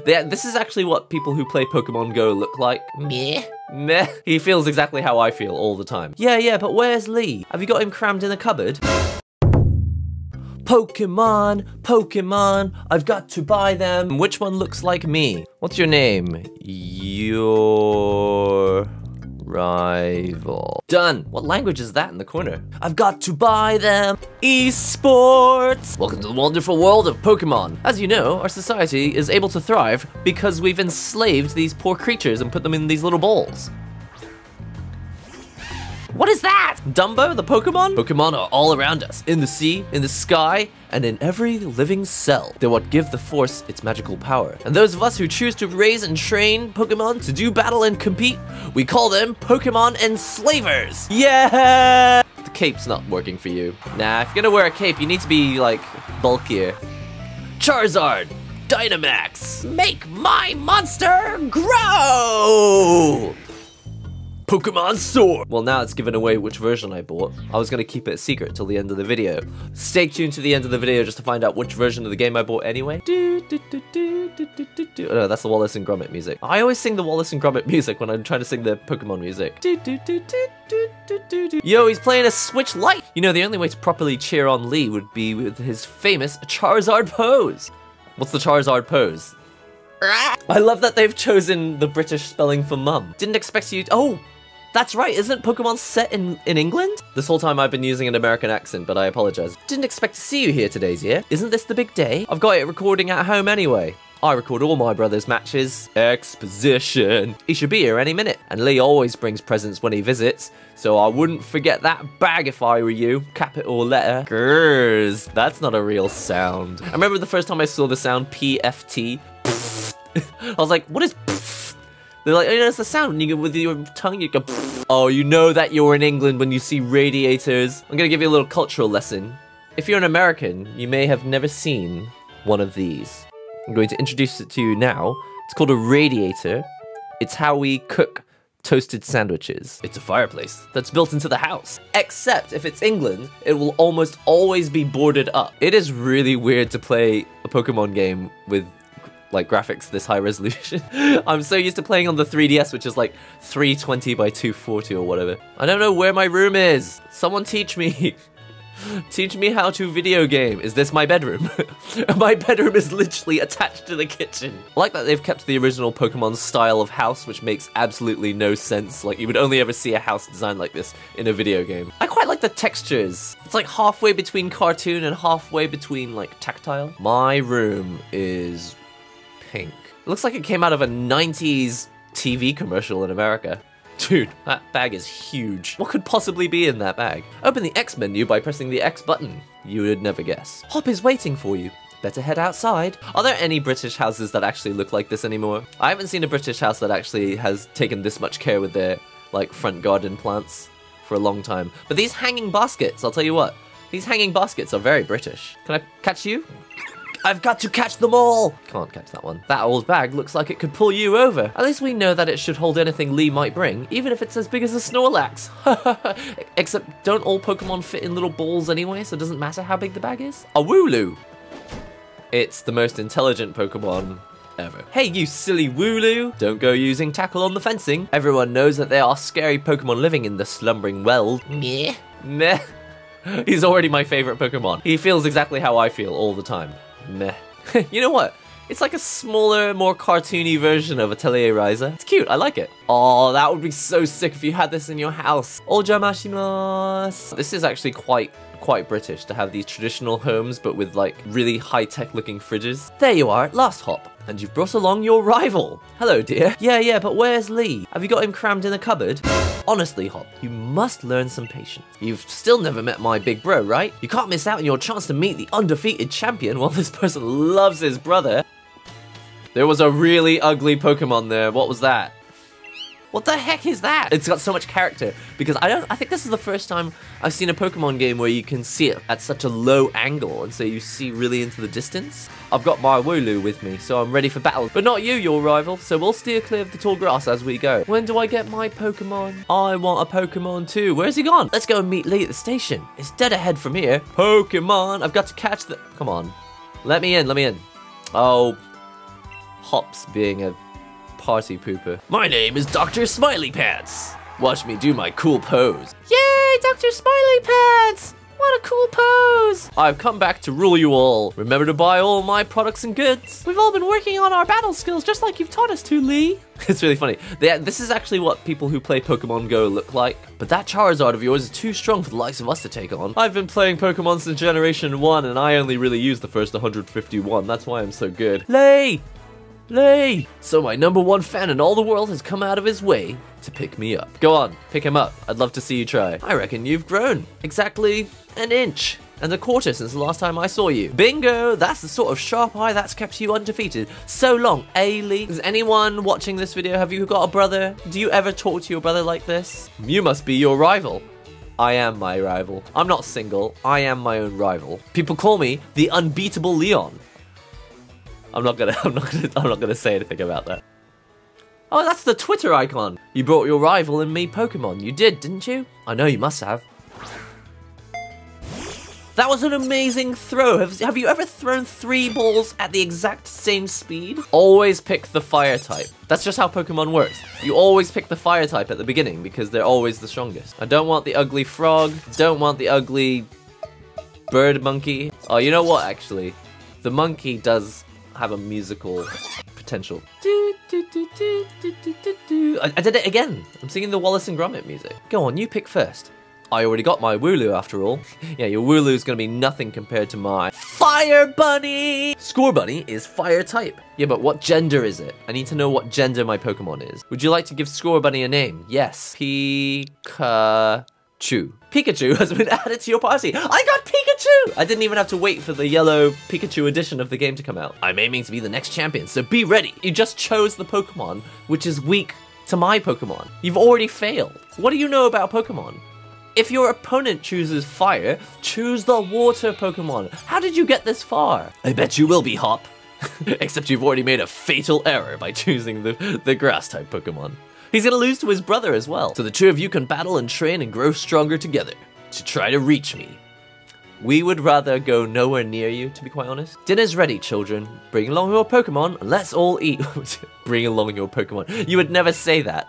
This is actually what people who play Pokemon Go look like. Meh. Meh. He feels exactly how I feel all the time. Yeah, but where's Lee? Have you got him crammed in a cupboard? Pokemon, I've got to buy them. Which one looks like me? What's your name? Your rival. Done. What language is that in the corner? I've got to buy them. Esports. Welcome to the wonderful world of Pokemon. As you know, our society is able to thrive because we've enslaved these poor creatures and put them in these little balls. What is that? Dumbo, the Pokemon? Pokemon are all around us, in the sea, in the sky, and in every living cell. They're what give the Force its magical power. And those of us who choose to raise and train Pokemon to do battle and compete, we call them Pokemon Enslavers. Yeah! The cape's not working for you. Nah, if you're gonna wear a cape, you need to be, like, bulkier. Charizard! Dynamax! Make my monster grow! Pokemon Sword! Well, now it's given away which version I bought. I was gonna keep it a secret till the end of the video. Stay tuned to the end of the video just to find out which version of the game I bought anyway. Oh, no, that's the Wallace and Gromit music. I always sing the Wallace and Gromit music when I'm trying to sing the Pokemon music. Yo, he's playing a Switch Lite! You know, the only way to properly cheer on Lee would be with his famous Charizard pose. What's the Charizard pose? I love that they've chosen the British spelling for mum. Didn't expect you to— oh! That's right, isn't Pokemon set in England? This whole time I've been using an American accent, but I apologize. Didn't expect to see you here today, Zia. Isn't this the big day? I've got it recording at home anyway. I record all my brother's matches. Exposition. He should be here any minute. And Lee always brings presents when he visits, so I wouldn't forget that bag if I were you. Capital letter. Grrrs. That's not a real sound. I remember the first time I saw the sound PFT. I was like, what is pfft? They're like, oh, it's the sound when you go with your tongue, you go pfft. Oh, you know that you're in England when you see radiators. I'm gonna give you a little cultural lesson. If you're an American, you may have never seen one of these. I'm going to introduce it to you now. It's called a radiator. It's how we cook toasted sandwiches. It's a fireplace that's built into the house. Except if it's England, it will almost always be boarded up. It is really weird to play a Pokemon game with like graphics this high resolution. I'm so used to playing on the 3DS, which is like 320 by 240 or whatever. I don't know where my room is. Someone teach me. Teach me how to video game. Is this my bedroom? My bedroom is literally attached to the kitchen. I like that they've kept the original Pokemon style of house, which makes absolutely no sense. Like, you would only ever see a house designed like this in a video game. I quite like the textures. It's like halfway between cartoon and halfway between like tactile. My room is pink. It looks like it came out of a 90s TV commercial in America. Dude, that bag is huge. What could possibly be in that bag? Open the X menu by pressing the X button. You would never guess. Hop is waiting for you. Better head outside. Are there any British houses that actually look like this anymore? I haven't seen a British house that actually has taken this much care with their, like, front garden plants for a long time. But these hanging baskets, I'll tell you what, these hanging baskets are very British. Can I catch you? I've got to catch them all! Can't catch that one. That old bag looks like it could pull you over. At least we know that it should hold anything Lee might bring, even if it's as big as a Snorlax. Except, don't all Pokemon fit in little balls anyway, so it doesn't matter how big the bag is? A Wooloo! It's the most intelligent Pokemon ever. Hey, you silly Wooloo! Don't go using tackle on the fencing. Everyone knows that there are scary Pokemon living in the slumbering well. Meh. Meh. He's already my favorite Pokemon. He feels exactly how I feel all the time. Meh. You know what? It's like a smaller, more cartoony version of Atelier Ryza. It's cute, I like it. Oh, that would be so sick if you had this in your house. Ojamashimasu. This is actually quite British to have these traditional homes, but with like really high-tech looking fridges. There you are at last, Hop. And you've brought along your rival. Hello, dear. Yeah, but where's Lee? Have you got him crammed in a cupboard? Honestly, Hop, you must learn some patience. You've still never met my big bro, right? You can't miss out on your chance to meet the undefeated champion while this person loves his brother. There was a really ugly Pokemon there. What was that? What the heck is that? It's got so much character because I think this is the first time I've seen a Pokemon game where you can see it at such a low angle and so you see really into the distance. I've got my Wooloo with me, so I'm ready for battle. But not you, your rival, so we'll steer clear of the tall grass as we go. When do I get my Pokemon? I want a Pokemon too. Where's he gone? Let's go and meet Lee at the station. It's dead ahead from here. Pokemon, I've got to catch the... Come on. Let me in, let me in. Oh... Hops being a party pooper. My name is Dr. Smiley Pants. Watch me do my cool pose. Yay, Dr. Smiley Pants! What a cool pose! I've come back to rule you all. Remember to buy all my products and goods. We've all been working on our battle skills just like you've taught us to, Lee. It's really funny. This is actually what people who play Pokemon Go look like. But that Charizard of yours is too strong for the likes of us to take on. I've been playing Pokemon since Generation 1 and I only really used the first 151. That's why I'm so good. Lee! Lee! So my #1 fan in all the world has come out of his way to pick me up. Go on, pick him up. I'd love to see you try. I reckon you've grown exactly an inch and a quarter since the last time I saw you. Bingo! That's the sort of sharp eye that's kept you undefeated so long, eh, Lee? Is anyone watching this video, have you got a brother? Do you ever talk to your brother like this? You must be your rival. I am my rival. I'm not single. I am my own rival. People call me the unbeatable Leon. I'm not gonna say anything about that. Oh, that's the Twitter icon. You brought your rival in me Pokemon. You did, didn't you? I know you must have. That was an amazing throw. Have you ever thrown 3 balls at the exact same speed? Always pick the fire type. That's just how Pokemon works. You always pick the fire type at the beginning because they're always the strongest. I don't want the ugly frog. Don't want the ugly bird monkey. Oh, you know what, actually? The monkey does have a musical potential. I did it again. I'm singing the Wallace and Gromit music. Go on, you pick first. I already got my Wooloo after all. Yeah, your Wooloo's gonna be nothing compared to my Fire Bunny! Scorbunny is fire type. Yeah, but what gender is it? I need to know what gender my Pokemon is. Would you like to give Scorbunny a name? Yes. Pikachu. Pikachu has been added to your party. I got Pikachu! I didn't even have to wait for the yellow Pikachu edition of the game to come out. I'm aiming to be the next champion, so be ready. You just chose the Pokemon, which is weak to my Pokemon. You've already failed. What do you know about Pokemon? If your opponent chooses fire, choose the water Pokemon. How did you get this far? I bet you will be, Hop. Except you've already made a fatal error by choosing the grass type Pokemon. He's gonna lose to his brother as well. So the two of you can battle and train and grow stronger together to try to reach me. We would rather go nowhere near you, to be quite honest. Dinner's ready, children. Bring along your Pokemon and let's all eat. Bring along your Pokemon. You would never say that.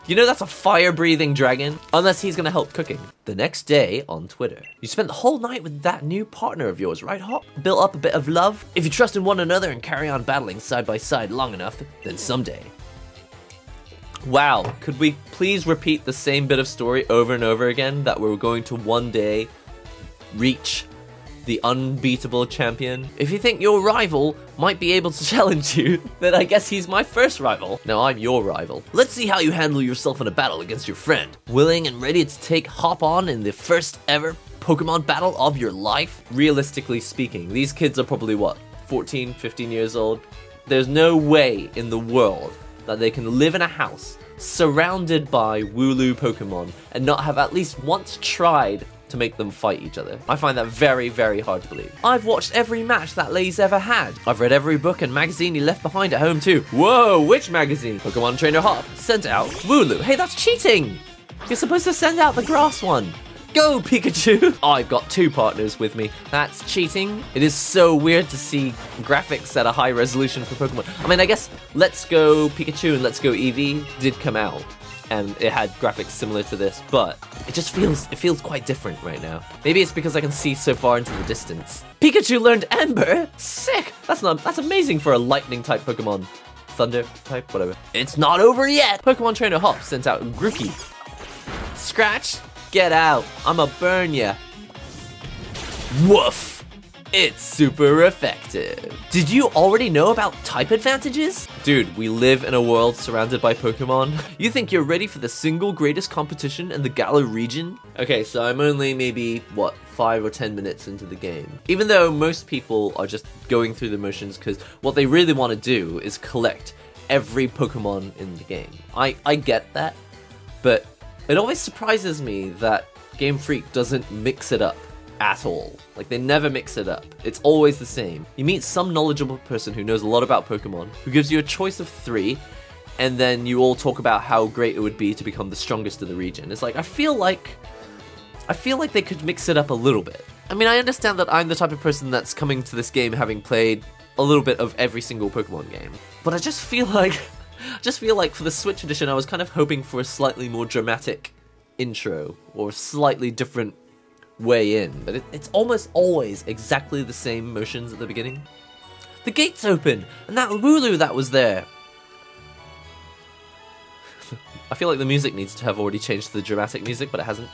You know that's a fire-breathing dragon? Unless he's gonna help cooking. The next day on Twitter. You spent the whole night with that new partner of yours, right, Hop? Built up a bit of love? If you trust in one another and carry on battling side by side long enough, then someday. Wow, could we please repeat the same bit of story over and over again? That we're going to one day reach the unbeatable champion? If you think your rival might be able to challenge you, then I guess he's my first rival. Now I'm your rival. Let's see how you handle yourself in a battle against your friend. Willing and ready to take Hop on in the first ever Pokemon battle of your life? Realistically speaking, these kids are probably what, 14, 15 years old? There's no way in the world that they can live in a house surrounded by Wooloo Pokemon and not have at least once tried to make them fight each other. I find that very, very hard to believe. I've watched every match that Lee's ever had. I've read every book and magazine he left behind at home too. Whoa, which magazine? Pokemon Trainer Hop sent out Wooloo. Hey, that's cheating! You're supposed to send out the grass one. Go, Pikachu! I've got 2 partners with me. That's cheating. It is so weird to see graphics at a high resolution for Pokemon. I mean, I guess Let's Go Pikachu and Let's Go Eevee did come out, and it had graphics similar to this, but it just feels quite different right now. Maybe it's because I can see so far into the distance. Pikachu learned Ember? Sick! That's amazing for a lightning type Pokemon. Thunder type, whatever. It's not over yet! Pokemon Trainer Hop sent out Grookey. Scratch, get out. I'ma burn ya. Woof! It's super effective. Did you already know about type advantages? Dude, we live in a world surrounded by Pokemon. You think you're ready for the single greatest competition in the Galar region? Okay, so I'm only maybe, what, 5 or 10 minutes into the game. Even though most people are just going through the motions because what they really want to do is collect every Pokemon in the game. I get that, but it always surprises me that Game Freak doesn't mix it up at all. Like, they never mix it up. It's always the same. You meet some knowledgeable person who knows a lot about Pokemon, who gives you a choice of 3, and then you all talk about how great it would be to become the strongest in the region. It's like, I feel like they could mix it up a little bit. I mean, I understand that I'm the type of person that's coming to this game having played a little bit of every single Pokemon game. But I just feel like, for the Switch edition, I was kind of hoping for a slightly more dramatic intro, or a slightly different way in. But it's almost always exactly the same motions at the beginning. The gate's open, and that Wooloo that was there. I feel like the music needs to have already changed to the dramatic music, but it hasn't.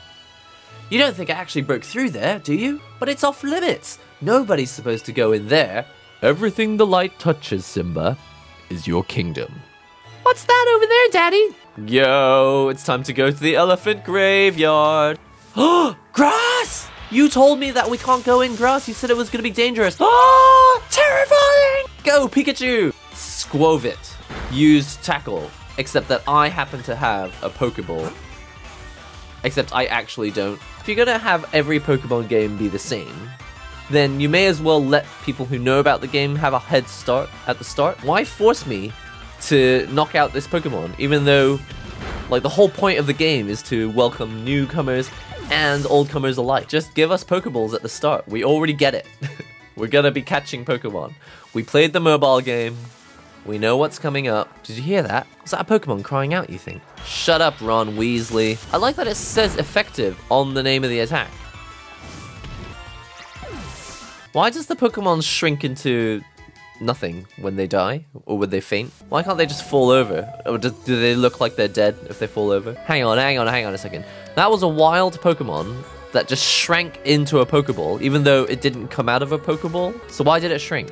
You don't think I actually broke through there, do you? But it's off limits. Nobody's supposed to go in there. Everything the light touches, Simba, is your kingdom. What's that over there, Daddy? Yo, it's time to go to the elephant graveyard. Oh, grass! You told me that we can't go in grass. You said it was going to be dangerous. Oh, terrifying! Go, Pikachu! Squovit. Used tackle. Except that I happen to have a Pokeball. Except I actually don't. If you're gonna have every Pokemon game be the same, then you may as well let people who know about the game have a head start at the start. Why force me to knock out this Pokemon, even though, like, the whole point of the game is to welcome newcomers and oldcomers alike. Just give us Pokeballs at the start. We already get it. We're gonna be catching Pokemon. We played the mobile game. We know what's coming up. Did you hear that? Was that a Pokemon crying out, you think? Shut up, Ron Weasley. I like that it says effective on the name of the attack. Why does the Pokemon shrink into nothing when they die? Or when they faint? Why can't they just fall over? Or do they look like they're dead if they fall over? Hang on a second. That was a wild Pokemon that just shrank into a Pokeball, even though it didn't come out of a Pokeball. So why did it shrink?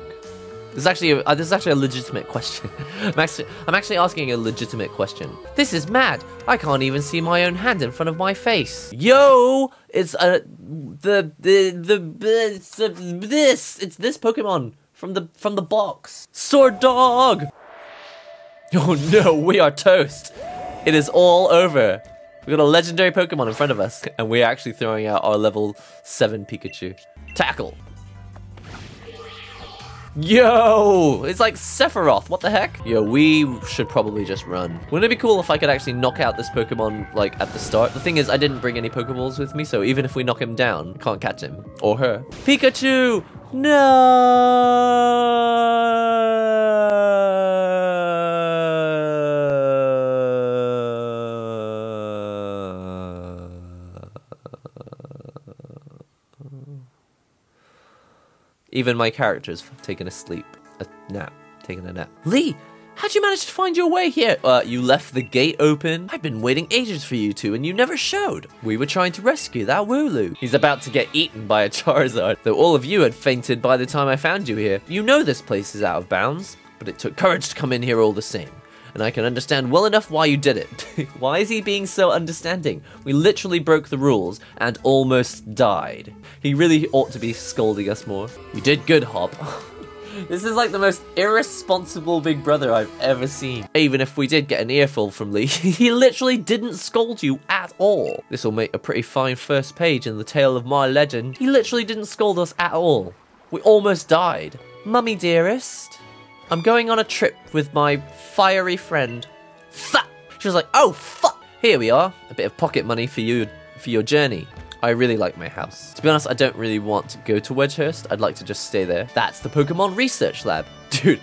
This is actually a legitimate question. I'm actually asking a legitimate question. This is mad. I can't even see my own hand in front of my face. Yo, it's this Pokemon from the box. Sword Dog. Oh no, we are toast. It is all over. We got a legendary Pokemon in front of us, and we're actually throwing out our level 7 Pikachu. Tackle. Yo! It's like Sephiroth, what the heck? Yo, we should probably just run. Wouldn't it be cool if I could actually knock out this Pokemon, like, at the start? The thing is, I didn't bring any Pokeballs with me, so even if we knock him down, I can't catch him. Or her. Pikachu! No! Even my character's taking a nap. Lee, how'd you manage to find your way here? You left the gate open? I've been waiting ages for you two, and you never showed. We were trying to rescue that Wooloo. He's about to get eaten by a Charizard, though all of you had fainted by the time I found you here. You know this place is out of bounds, but it took courage to come in here all the same. And I can understand well enough why you did it. Why is he being so understanding? We literally broke the rules and almost died. He really ought to be scolding us more. You did good, Hop. This is like the most irresponsible big brother I've ever seen. Even if we did get an earful from Lee, he literally didn't scold you at all. This will make a pretty fine first page in the tale of my legend. He literally didn't scold us at all. We almost died. Mummy dearest, I'm going on a trip with my fiery friend. Fuck! She was like, oh fuck! Here we are, a bit of pocket money for you for your journey. I really like my house. To be honest, I don't really want to go to Wedgehurst. I'd like to just stay there. That's the Pokemon Research Lab. Dude,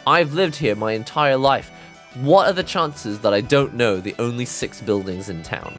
I've lived here my entire life. What are the chances that I don't know the only 6 buildings in town?